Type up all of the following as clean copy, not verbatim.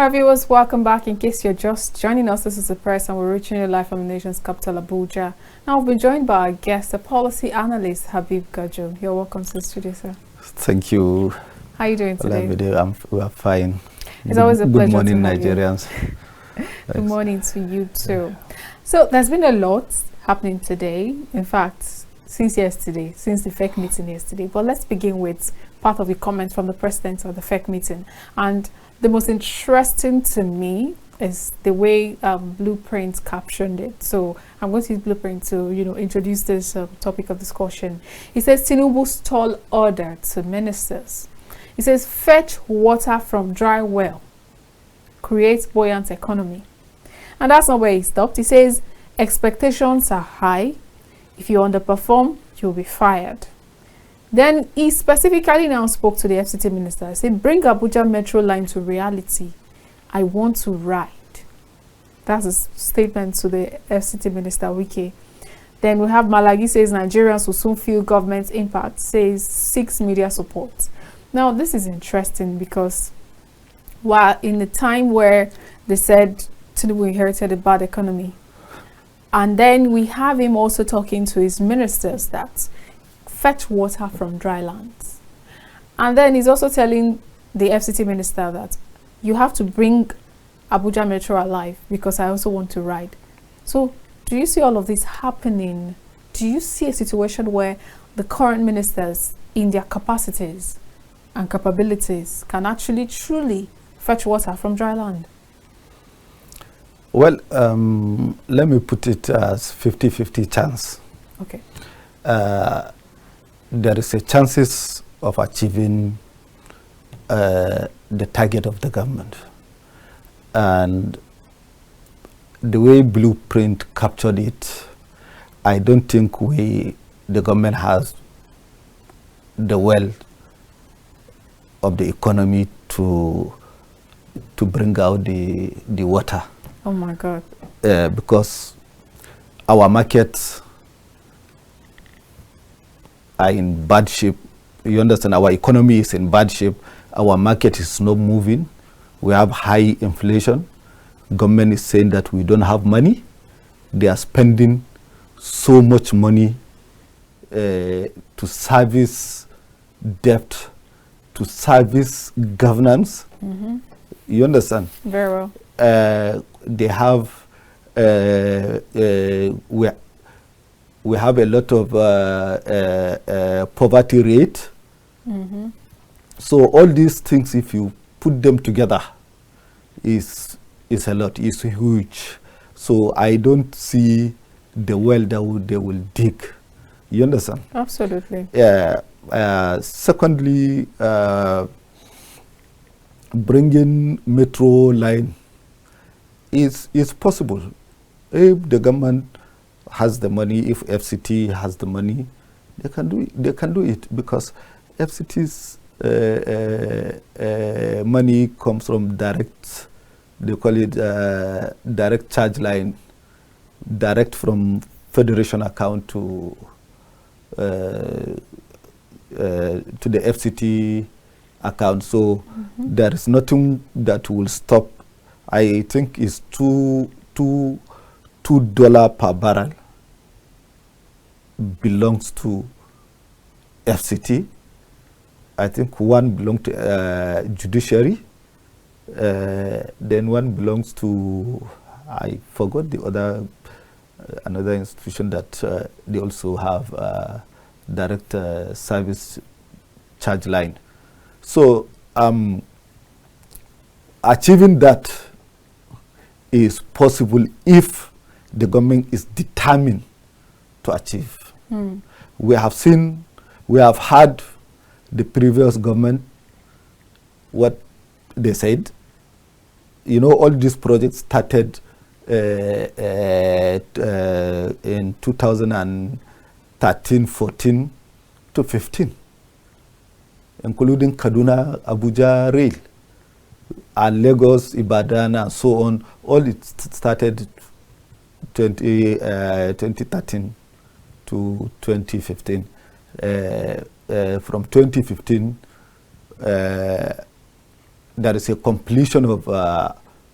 Hi viewers, welcome back. In case you're just joining us, this is the press and we're reaching you live from the nation's capital, Abuja. Now we've been joined by our guest, the policy analyst, Habib Gajo. You're welcome to the studio, sir. Thank you. How are you doing today? Olamide, we are fine. It's always a pleasure. Good morning, to have Nigerians. Good morning to you too. So there's been a lot happening today. In fact, since yesterday, since the fake meeting yesterday. But let's begin with part of the comment from the president of the fake meeting. And the most interesting to me is the way Blueprint captioned it. So I'm going to use Blueprint to, introduce this topic of discussion. He says, Tinubu's tall order to ministers. He says, fetch water from dry well, create buoyant economy. And that's not where he stopped. He says, expectations are high. If you underperform, you'll be fired. Then he specifically now spoke to the FCT minister. He said, bring Abuja Metro Line to reality. I want to ride. That's a statement to the FCT minister, Wike. Then we have Malagi says Nigerians will soon feel government impact, says 6 media support. Now, this is interesting because while in the time where they said Tinubu inherited a bad economy, and then we have him also talking to his ministers that fetch water from dry lands. And then he's also telling the FCT minister that you have to bring Abuja Metro alive because I also want to ride. So do you see all of this happening? Do you see a situation where the current ministers in their capacities and capabilities can actually truly fetch water from dry land? Well, let me put it as 50-50 chance. Okay. There is a chances of achieving the target of the government. And the way Blueprint captured it, I don't think the government has the wealth of the economy to bring out the water. Oh my God. Because our markets are in bad shape. You understand, our economy is in bad shape. Our market is not moving. We have high inflation. Government is saying that we don't have money. They are spending so much money to service debt, to service governance. Mm-hmm. You understand? Very well. They have we have a lot of poverty rate. Mm-hmm. So all these things, if you put them together, is a lot, is huge. So I don't see the well that they will dig. You understand? Absolutely. Yeah. Secondly, bringing metro line is possible if the government has the money. If FCT has the money, they can do it. They can do it because FCT's money comes from direct. They call it direct charge line, direct from federation account to the FCT account. So there is nothing that will stop. I think it's $2 per barrel belongs to FCT. I think one belongs to judiciary. Then one belongs to, I forgot the other, another institution that they also have direct service charge line. So achieving that is possible if the government is determined to achieve. We have had the previous government, what they said. You know, all these projects started in 2013, 14 to 15, including Kaduna, Abuja Rail, and Lagos, Ibadan, and so on. All it started 2013 to 2015. From 2015, there is a completion of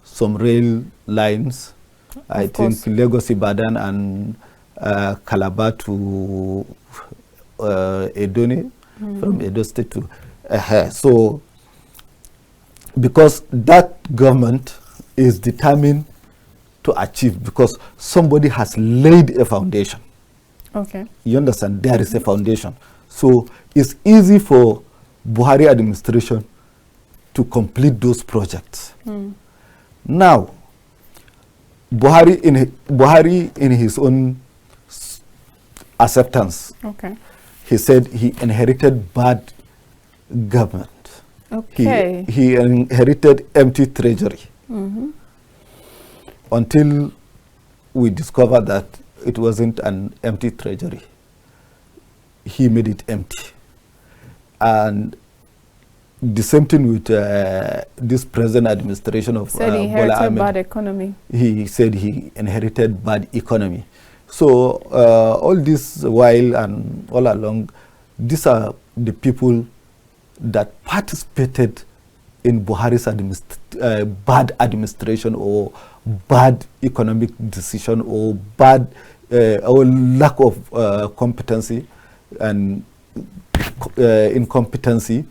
some rail lines. I think Lagos, Ibadan, and Calabar to Edun, from Edo State to so because that government is determined to achieve, because somebody has laid a foundation. Okay. You understand? There is a foundation. So it's easy for Buhari administration to complete those projects. Now, Buhari in his own acceptance, he said he inherited bad government. Okay. He inherited empty treasury. Until we discovered that it wasn't an empty treasury. He made it empty. And the same thing with this present administration of said he inherited bad economy. He said he inherited bad economy. So all this while and all along, these are the people that participated in Buhari's bad administration or bad economic decision or bad or lack of competency and incompetency.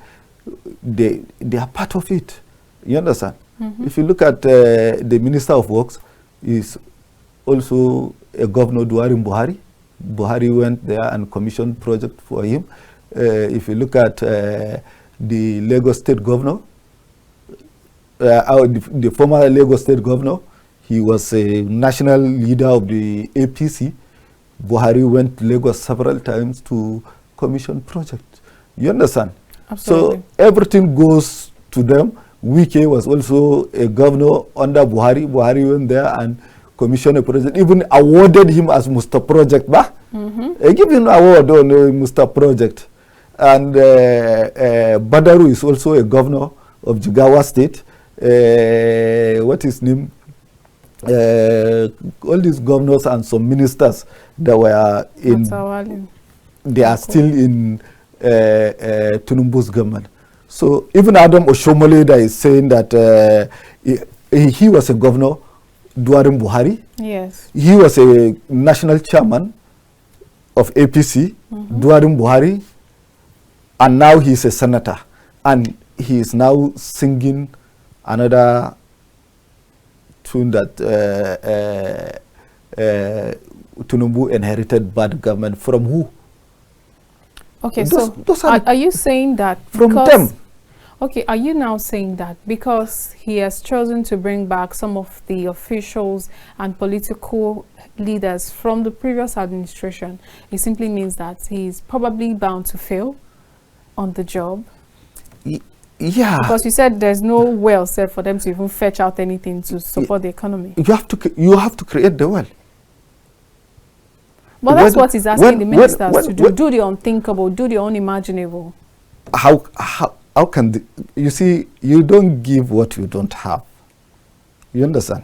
They are part of it. You understand? If you look at the Minister of Works, is also a governor during Buhari. Buhari went there and commissioned project for him. If you look at the Lagos State governor, the former Lagos State governor, he was a national leader of the APC. Buhari went to Lagos several times to commission projects. You understand? Absolutely. So everything goes to them. Wike was also a governor under Buhari. Buhari went there and commissioned a project, even awarded him as Musta Project. Give him an award on Musta Project. And Badaru is also a governor of Jigawa State. What is his name? All these governors and some ministers that were in, they are still in Tinubu's government. So even Adam Oshomole that is saying that he was a governor during Buhari. Yes. He was a national chairman of APC during Buhari, and now he's a senator, and he is now singing another tune that Tinubu inherited bad government from who? Okay, those are you saying that from them? Okay, are you now saying that because he has chosen to bring back some of the officials and political leaders from the previous administration, it simply means that he's probably bound to fail on the job? Yeah. Because you said there's no well set for them to even fetch out anything to support the economy. You have to create the well. But that's what he's asking the ministers to do. Do the unthinkable, do the unimaginable. How can you see, you don't give what you don't have. You understand?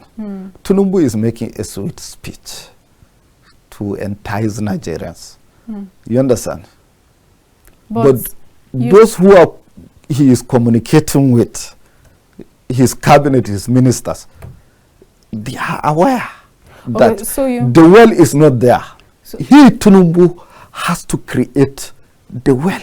Tinubu is making a sweet speech to entice Nigerians. You understand? But those who he is communicating with, his cabinet, his ministers, they are aware that the well is not there. So he, Tinubu, has to create the well.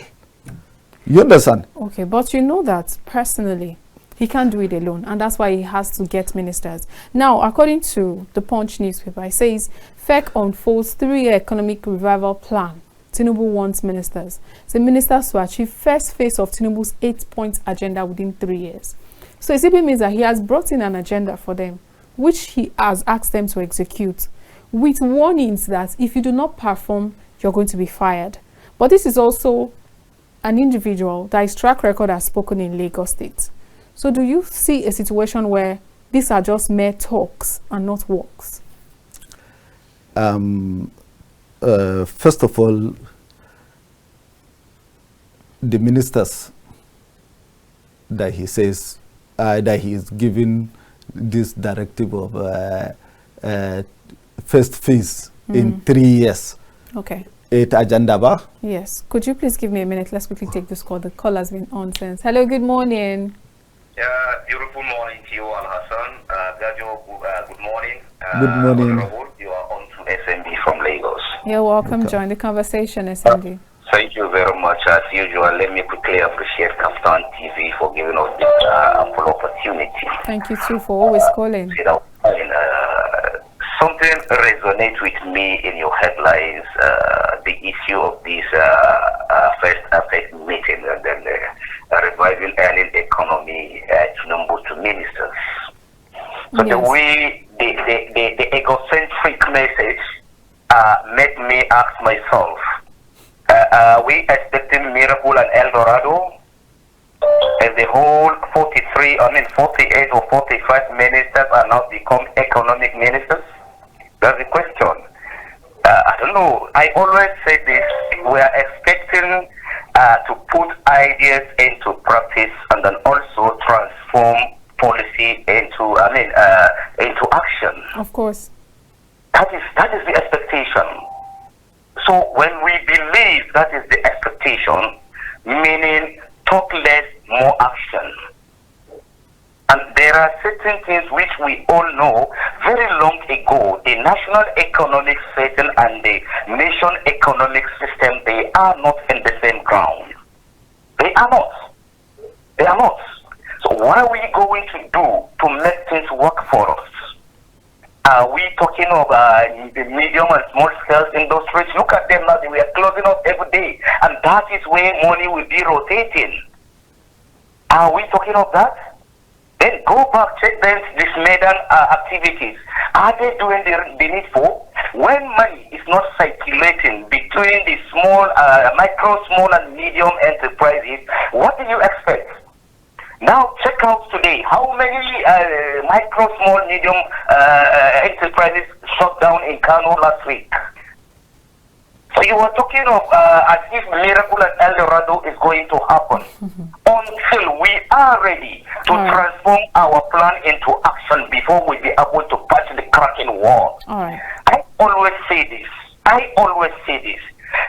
You understand? Okay, but you know that personally, he can't do it alone, and that's why he has to get ministers. Now, according to the Punch newspaper, it says, FEC unfolds 3-year economic revival plan. Tinubu wants ministers. The ministers to achieve first phase of Tinubu's 8-point agenda within 3 years. So it simply means that he has brought in an agenda for them, which he has asked them to execute, with warnings that if you do not perform, you're going to be fired. But this is also an individual that his track record has spoken in Lagos State. So do you see a situation where these are just mere talks and not works? First of all, the ministers that he says that he is giving this directive of first phase in 3 years. Okay. 8 agenda bar. Yes. Could you please give me a minute? Let's quickly take this call. The call has been on since. Hello, good morning. Beautiful morning to you, Alhassan. Gajo, good morning. Good morning. Honorable, you are on to SMB from Lagos. You're welcome. Join the conversation, SMB. Thank you very much. As usual, let me quickly appreciate KAFTAN TV for giving us this ample opportunity. Thank you too for always calling. Something resonates with me in your headlines, the issue of this first meeting and then reviving earning economy to ministers. So Yes. the way the egocentric message made me ask myself, are we expecting miracle and El Dorado? And the whole 48 or 45 ministers are now become economic ministers? That's the question. I don't know. I always say this. We are expecting to put ideas into practice and then also transform policy into action. Of course. That is the expectation. So when we believe that is the expectation, meaning talk less, more action. And there are certain things which we all know very long ago. The national economic system and the nation economic system, they are not in the same ground. They are not. They are not. So what are we going to do to make things work for us? Are we talking of the medium and small scale industries? Look at them now, we are closing up every day. And that is where money will be rotating. Are we talking of that? Then go back, check them, these maiden activities. Are they doing the needful? When money is not circulating between the micro, small and medium enterprises, what do you expect? Now check out today, how many micro, small, medium enterprises shut down in Kano last week? So you are talking of as if miracle and El Dorado is going to happen until we are ready to transform our plan into action before we be able to patch the cracking wall. I always say this.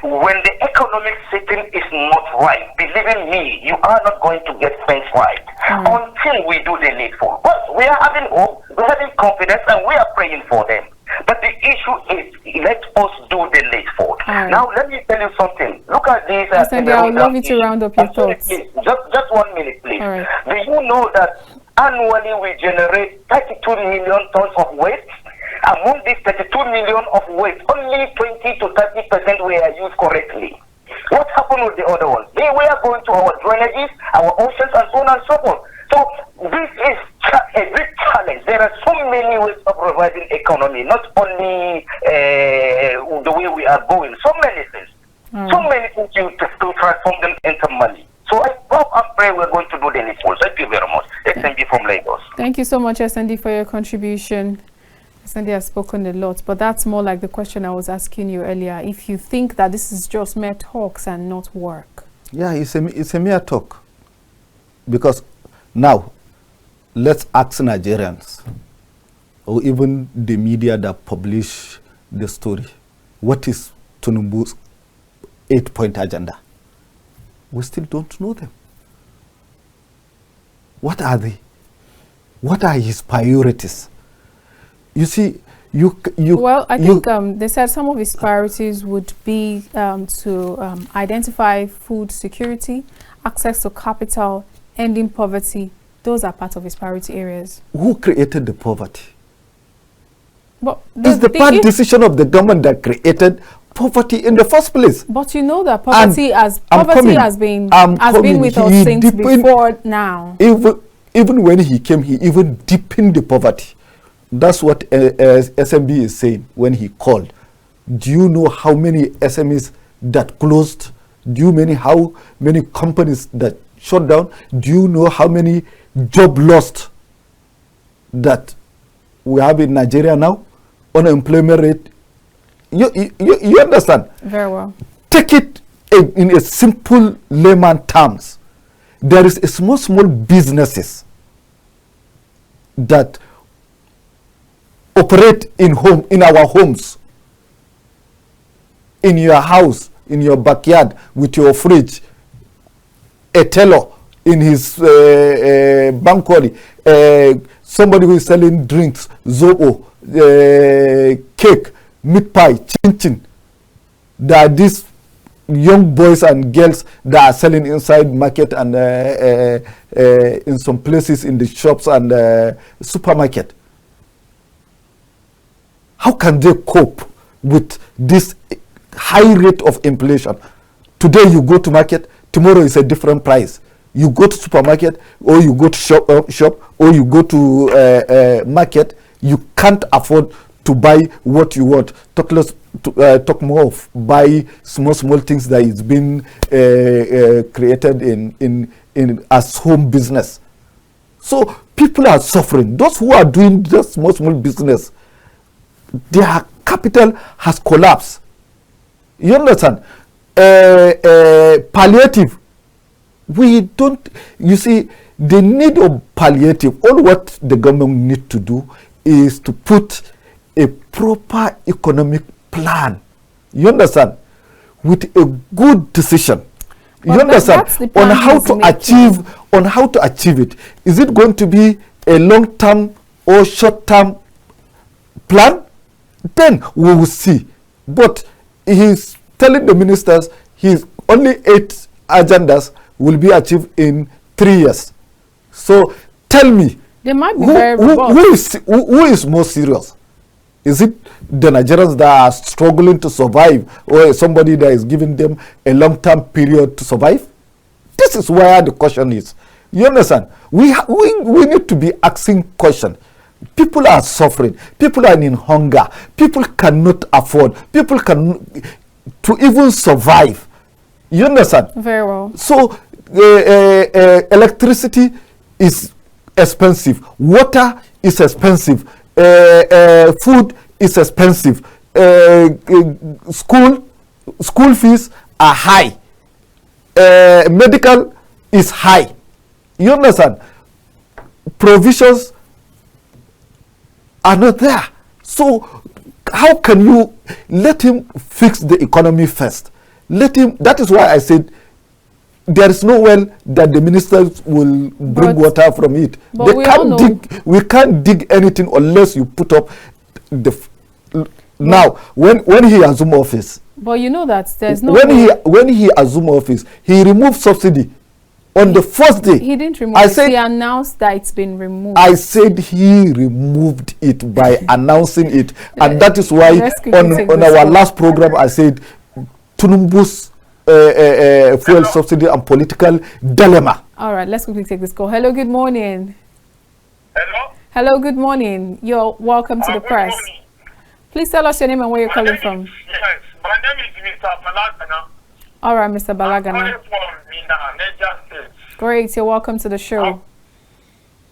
When the economic setting is not right, believe in me, you are not going to get things right until we do the needful. But we are having hope, we are having confidence, and we are praying for them. But the issue is, let us do the needful. Now, let me tell you something. Look at this. I would love you to round up your thoughts. Just 1 minute, please. Right. Do you know that annually we generate 32 million tons of waste? Among these 32 million of waste, only 20 to 30% were used correctly. What happened with the other ones? They were going to our drainages, our oceans, and so on and so forth. So this is a big challenge. There are so many ways of reviving economy, not only the way we are going. So many things. So many things to transform them into money. So I hope and pray we're going to do the needful. Thank you very much. SND from Lagos. Thank you so much, SND, for your contribution. SND has spoken a lot, but that's more like the question I was asking you earlier. If you think that this is just mere talks and not work. Yeah, it's a mere talk. Because now, let's ask Nigerians, or even the media that publish the story, what is Tinubu's 8-point agenda? We still don't know them. What are they? What are his priorities? You see, well, I think they said some of his priorities would be to identify food security, access to capital, ending poverty. Those are part of his priority areas. Who created the poverty? But it's the bad decision of the government that created poverty in the first place. But you know that poverty has been with us since before now. Even when he came, he even deepened the poverty. That's what SMB is saying when he called. Do you know how many SMEs that closed? Do you know how many companies that shut down? Do you know how many job lost that we have in Nigeria now? Unemployment rate. You understand? Very well. Take it in a simple layman terms. There is a small businesses that operate in our homes, in your house, in your backyard, with your fridge, a tailor, in his bankoli, somebody who is selling drinks, zobo, cake, meat pie, chin chin. There are these young boys and girls that are selling inside market and in some places in the shops and supermarket. How can they cope with this high rate of inflation? Today you go to market, tomorrow is a different price. You go to supermarket, or you go to shop, or you go to market, you can't afford to buy what you want. Talk more of buy small things that is being created in as home business. So people are suffering. Those who are doing just small business, their capital has collapsed. You understand? Palliative. We don't, you see, the need of palliative, all what the government need to do is to put a proper economic plan. You understand? With a good decision. You understand? On how to achieve it. Is it going to be a long-term or short-term plan? Then we will see. But he's telling the ministers his only 8 agendas will be achieved in 3 years. So tell me, they might be who is more serious? Is it the Nigerians that are struggling to survive, or somebody that is giving them a long-term period to survive? This is where the question is. You understand? We need to be asking questions. People are suffering. People are in hunger. People cannot afford. People can to even survive. You understand? Very well. So electricity is expensive. Water is expensive. Food is expensive. School fees are high. Medical is high. You understand? Provisions are not there. So how can you let him fix the economy first? Let him. That is why I said there is no well that the ministers will bring water from it. They can't dig. We can't dig anything unless you put up the. Now, when he assumed office. But you know that there's no. When he assumed office, he removed subsidy. On the first day, he didn't remove it. He announced that it's been removed. I said he removed it by announcing it, and that is why on our last program I said Tunumbu's fuel subsidy and political dilemma. All right, let's quickly take this call. Hello, good morning. Hello? Hello, good morning. You're welcome to the press. Morning. Please tell us your name and where you're calling from. Yes, my name is Mr. Balagana. All right, Mr. Balagana. I'm calling from Mina, Niger State. Great, you're welcome to the show.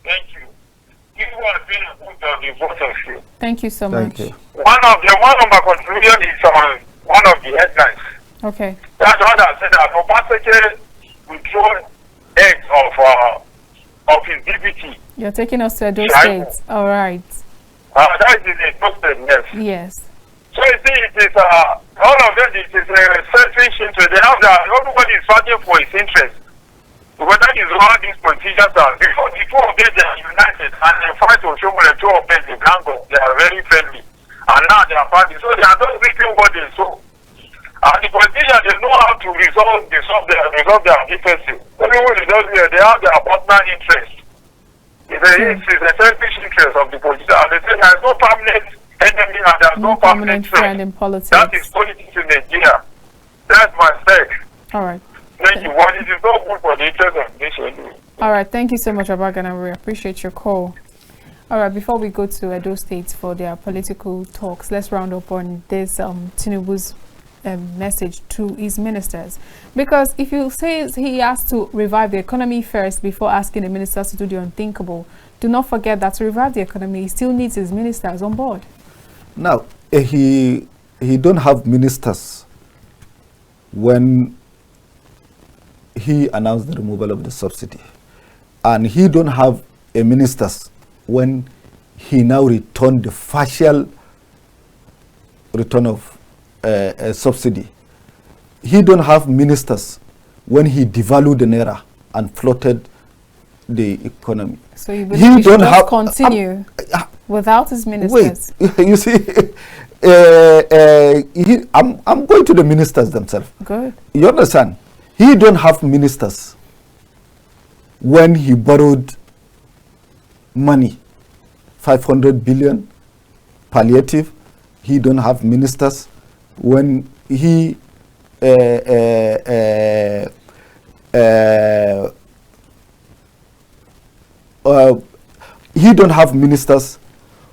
Thank you. You have been a good job, the both of you. Thank you so much. You. One of my contribution is on one of the headlines. Okay. That's what I said that Obaseki withdrew eggs of his DPT. You're taking us to Edun State. All right. That is a posted, yes. Yes. So you see, it is all of them. It is a selfish interest. They have everybody is fighting for his interest. Because that is how these politicians are. Before the two of them they are united and they fight to show the two of them the gango. They are very friendly, and now they are fighting. So they are not reaping what they sow. And the politicians they know how to resolve their differences. Everyone does here. They have their personal interest. It's a selfish interest of the politicians. And they say there is no permanent enemy and there is no permanent friend in politics. That is politics in Nigeria. That's my stake. All right. Thank you. Well, it is not good for the interest of the nation. All right. Thank you so much, Abagana. We appreciate your call. All right. Before we go to Edo State for their political talks, let's round up on this Tinubu's message to his ministers. Because if you say he has to revive the economy first before asking the ministers to do the unthinkable, do not forget that to revive the economy, he still needs his ministers on board. Now, he don't have ministers when he announced the removal of the subsidy. And he don't have a ministers when he now returned the partial return of a subsidy. He don't have ministers when he devalued the naira and floated the economy. So you believe he should just continue without his ministers? Wait, you see, I'm going to the ministers themselves. Good. You understand? He don't have ministers when he borrowed money, 500 billion palliative. He don't have ministers when he don't have ministers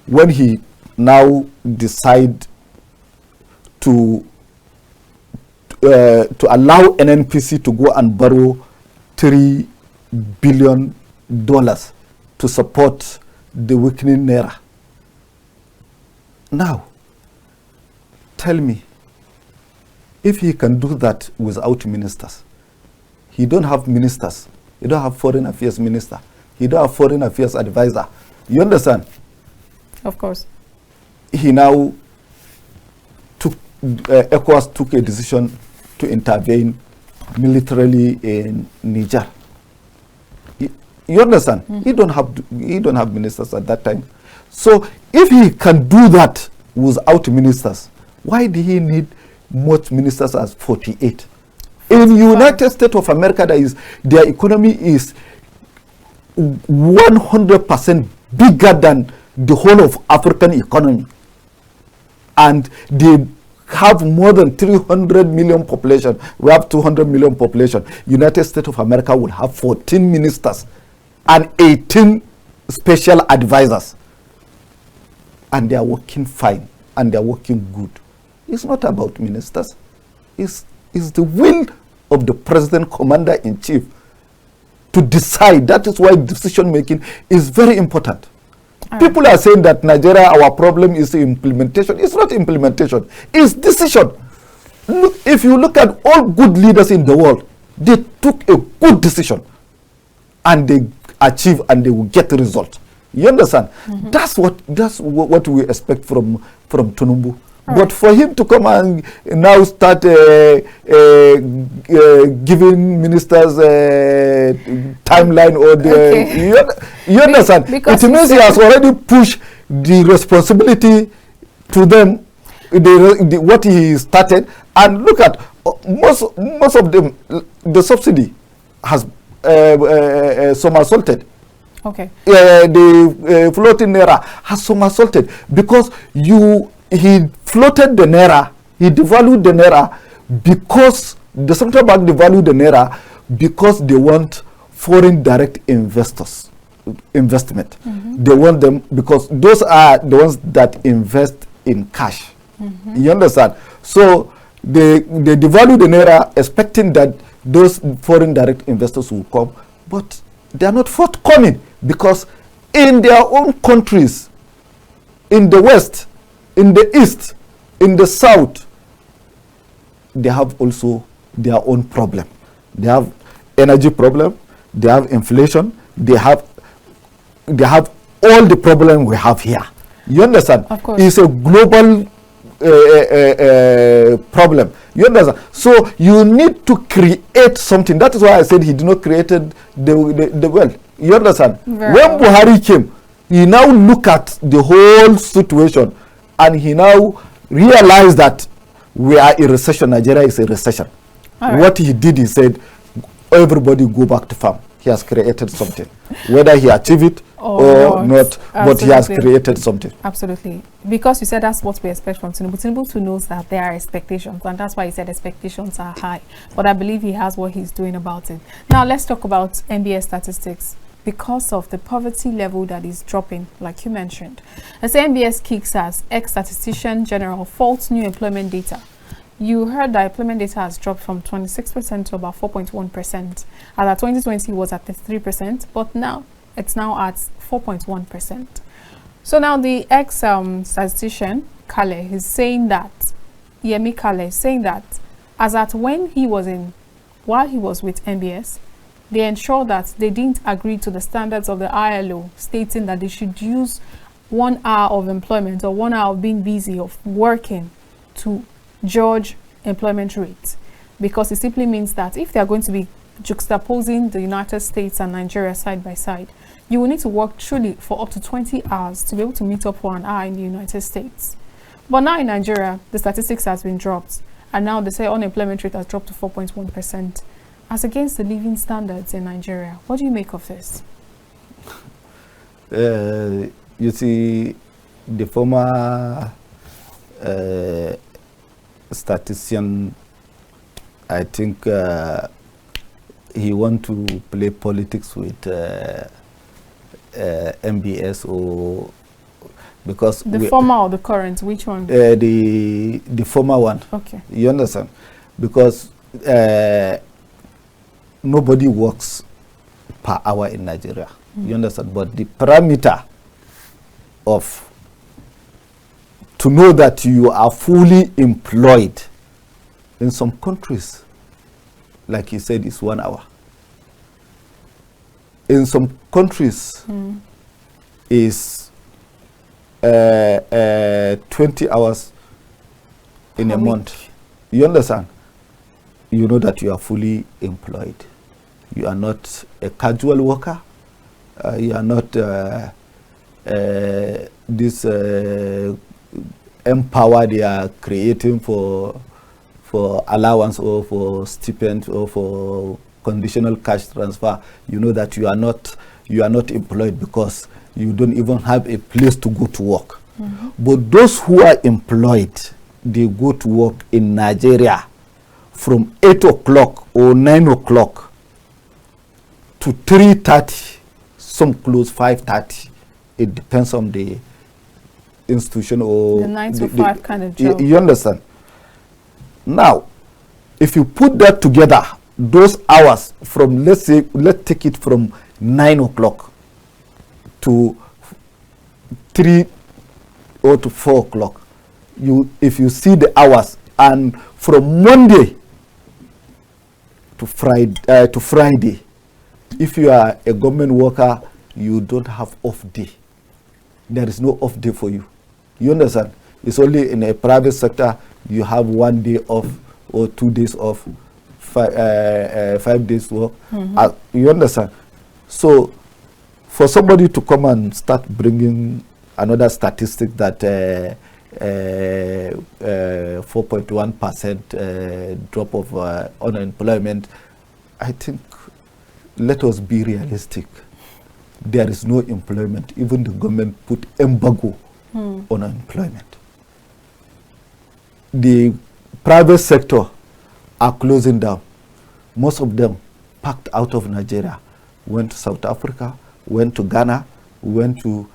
when he now decide to allow NNPC to go and borrow $3 billion to support the weakening naira. Now, tell me, if he can do that without ministers, he don't have ministers, he don't have foreign affairs minister, he don't have foreign affairs advisor. You understand? Of course. He now ECOWAS took a decision to intervene militarily in Niger. You understand? He don't have ministers at that time. So if he can do that without ministers, why do he need much ministers as 48? In United States of America, their economy is 100% bigger than the whole of African economy, and they have more than 300 million population. We have 200 million population. United States of America will have 14 ministers and 18 special advisors, and they are working fine and they are working good. It's not about ministers. It's the will of the president, commander-in-chief, to decide. That is why decision making is very important. People are saying that Nigeria, our problem is implementation. It's not implementation, it's decision. Look, if you look at all good leaders in the world, they took a good decision and they achieve and they will get a result. You understand? That's what we expect from Tinubu. But for him to come and now start giving ministers timeline or you understand? Because it means he has already pushed the responsibility to them, what he started. And look at most of them, the subsidy has somersaulted. Okay. The floating naira has somersaulted because he floated the naira, he devalued the naira because the central bank devalued the naira because they want foreign direct investment. They want them because those are the ones that invest in cash. You understand? So they devalue the naira expecting that those foreign direct investors will come, but they are not forthcoming because in their own countries, in the West, in the East, in the South, they have also their own problem. They have energy problem, they have inflation, they have all the problem we have here. You understand? Of course. It's a global problem. You understand? So you need to create something. That is why I said he did not create the well. You understand? Very when well. Buhari came, he now look at the whole situation and he now realized that we are in recession. Nigeria is a recession. Right. What he did, he said, everybody go back to farm. He has created something. Whether he achieved it or not, but he has created something. Absolutely. Because you said that's what we expect from Tinubu. Tinubu too knows that there are expectations, and that's why he said expectations are high. But I believe he has what he's doing about it. Now let's talk about NBS statistics. Because of the poverty level that is dropping, like you mentioned, as NBS kicks as ex-statistician general faults new employment data. You heard that employment data has dropped from 26% to about 4.1%. As at 2020 was at 3%, but now it's now at 4.1%. So now the ex-statistician Kale is saying that, Yemi Kale is saying that, as at while he was with NBS, they ensured that they didn't agree to the standards of the ILO, stating that they should use 1 hour of employment or 1 hour of being busy, of working, to judge employment rates, because it simply means that if they are going to be juxtaposing the United States and Nigeria side by side, you will need to work truly for up to 20 hours to be able to meet up for an hour in the United States. But now in Nigeria, the statistics has been dropped, and now they say unemployment rate has dropped to 4.1%. As against the living standards in Nigeria, what do you make of this? You see, the former statistician, I think he want to play politics with MBS, or because the former or the current, which one? The former one. Okay. You understand? Because nobody works per hour in Nigeria. You understand? But the parameter of to know that you are fully employed in some countries, like he said, is 1 hour. In some countries is 20 hours in a month. You understand? You know that you are fully employed. You are not a casual worker. You are not this empower they are creating for allowance or for stipend or for conditional cash transfer. You know that you are not employed because you don't even have a place to go to work. But those who are employed, they go to work in Nigeria from 8 o'clock or 9 o'clock to 3:30, some close 5:30. It depends on the institution or the 9 to 5 kind of job. You understand? Now, if you put that together, those hours from, let's take it from 9 o'clock to 3 or to 4 o'clock. If you see the hours, and from Monday to Friday, if you are a government worker, you don't have off day. There is no off day for you. You understand? It's only in a private sector you have 1 day off or 2 days off, 5 days work. You understand? So for somebody to come and start bringing another statistic that 4.1% drop of unemployment, I think let us be realistic. There is no employment. Even the government put embargo on unemployment. The private sector are closing down. Most of them packed out of Nigeria, went to South Africa, went to Ghana, went to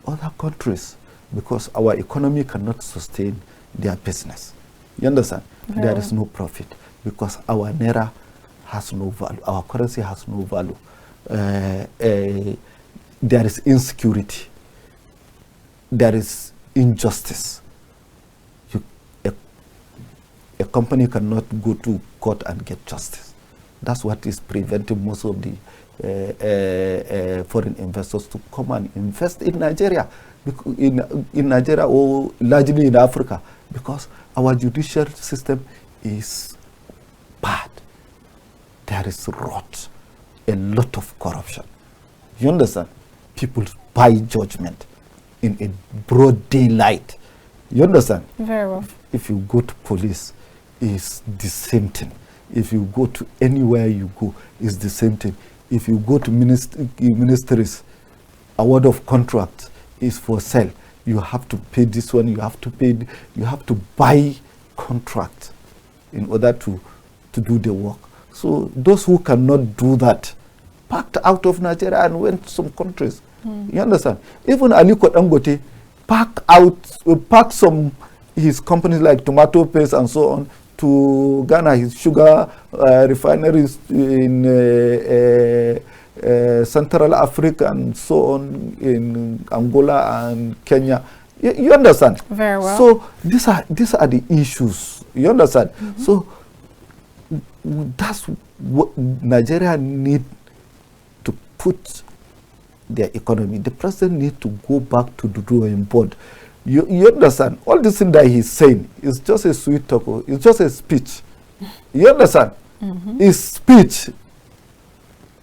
other countries because our economy cannot sustain their business. You understand? Yeah. There is no profit because our naira has no value. Our currency has no value. There is insecurity. There is injustice. A company cannot go to court and get justice. That's what is preventing most of the foreign investors to come and invest in Nigeria, in Nigeria or largely in Africa, because our judicial system is bad. There is rot, a lot of corruption. You understand? People buy judgment in a broad daylight. You understand? Very well. If you go to police, it's the same thing. If you go to anywhere you go, it's the same thing. If you go to ministries, award of contract is for sale. You have to pay this one, you have to buy contract in order to do the work. So those who cannot do that packed out of Nigeria and went to some countries. You understand? Even Aliko Dangote packed some his companies like tomato paste and so on to Ghana, his sugar refineries in Central Africa and so on, in Angola and Kenya. You understand? Very well. So these are the issues. You understand? So that's what Nigeria need to put their economy. The president needs to go back to the drawing board. You understand? All this thing that he's saying is just a sweet talk. It's just a speech. You understand? His speech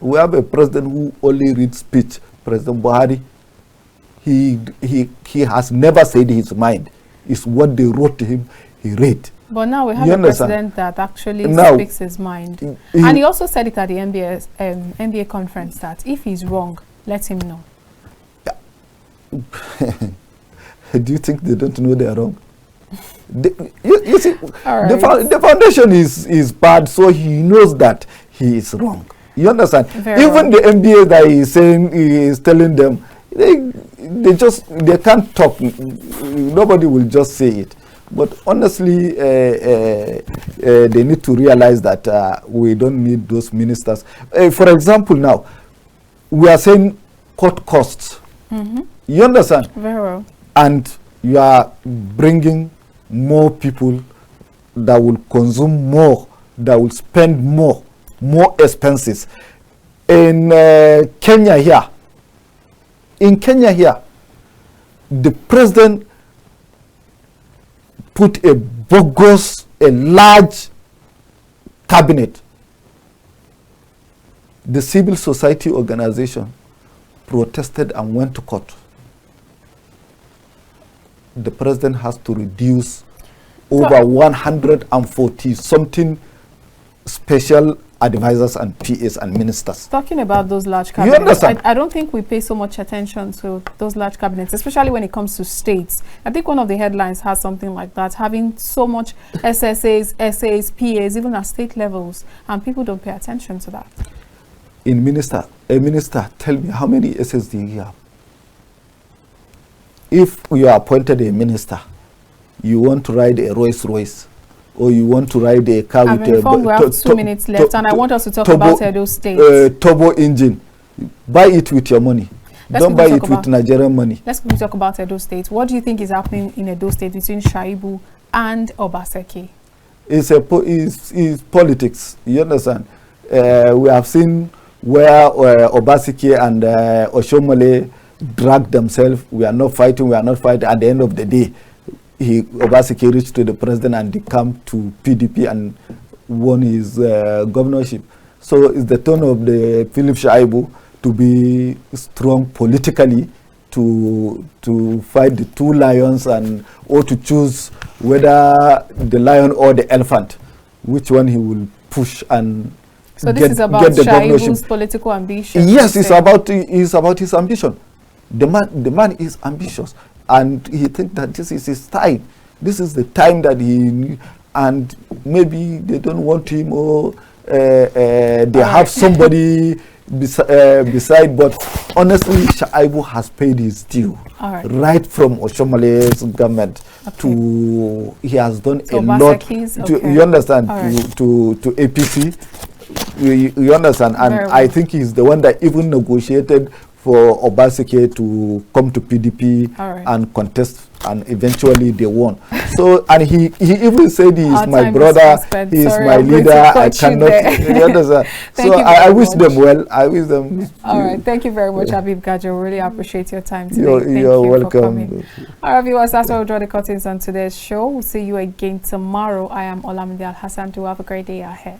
We have a president who only reads speech. President Buhari, he has never said his mind. It's what they wrote to him, he read. But now we have a president that actually speaks his mind. And he also said it at the NBA conference that if he's wrong, let him know. Do you think they don't know they're wrong? You see, right. the foundation is bad, so he knows that he is wrong. You understand? Even the NBA that he's saying, he is telling them, they can't talk. Nobody will just say it. But honestly, they need to realize that we don't need those ministers. For example, now, we are saying court costs. You understand? Very well. And you are bringing more people that will consume more, that will spend more expenses. In Kenya here, the president put a large cabinet. The civil society organization protested and went to court. The president has to reduce over 140 something special advisors and PAs and ministers. Talking about those large cabinets, you understand? I don't think we pay so much attention to those large cabinets, especially when it comes to states. I think one of the headlines has something like that, having so much SSAs, SAs, PAs, even at state levels, and people don't pay attention to that. A minister, tell me, how many SSs do you have? If you are appointed a minister, you want to ride a Rolls Royce, or you want to ride a car with a... we have 2 minutes left, and I want us to talk about Edo State. Turbo engine. Buy it with your money. Don't buy it with Nigerian money. Let's talk about Edo State. What do you think is happening in Edo State between Shaibu and Obaseki? It's politics. You understand? We have seen where Obaseki and Oshomole dragged themselves. We are not fighting. At the end of the day, Obaseki reached to the president and he came to PDP and won his governorship. So it's the turn of the Philip Shaibu to be strong politically, to fight the two lions, or to choose whether the lion or the elephant, which one he will push and so this is about Shaibu's political ambition. Yes, it's about his ambition. The man is ambitious, and he thinks that this is his time. This is the time that and maybe they don't want him, or they have somebody beside. But honestly, Shaibu has paid his due. Right from Oshomole's government to he has done a lot. You understand? To APC. You understand? And I think he's the one that even negotiated for Obaseki to come to PDP and contest, and eventually they won. So, and he even said he is my brother, he is my leader, I cannot, you understand? So I wish them well. I wish them. All right, thank you very much, Habib Gajo. Really appreciate your time today. You're welcome. All right, viewers, that's where we'll draw the curtains on today's show. We'll see you again tomorrow. I am Olamide Alhassan. Do have a great day ahead.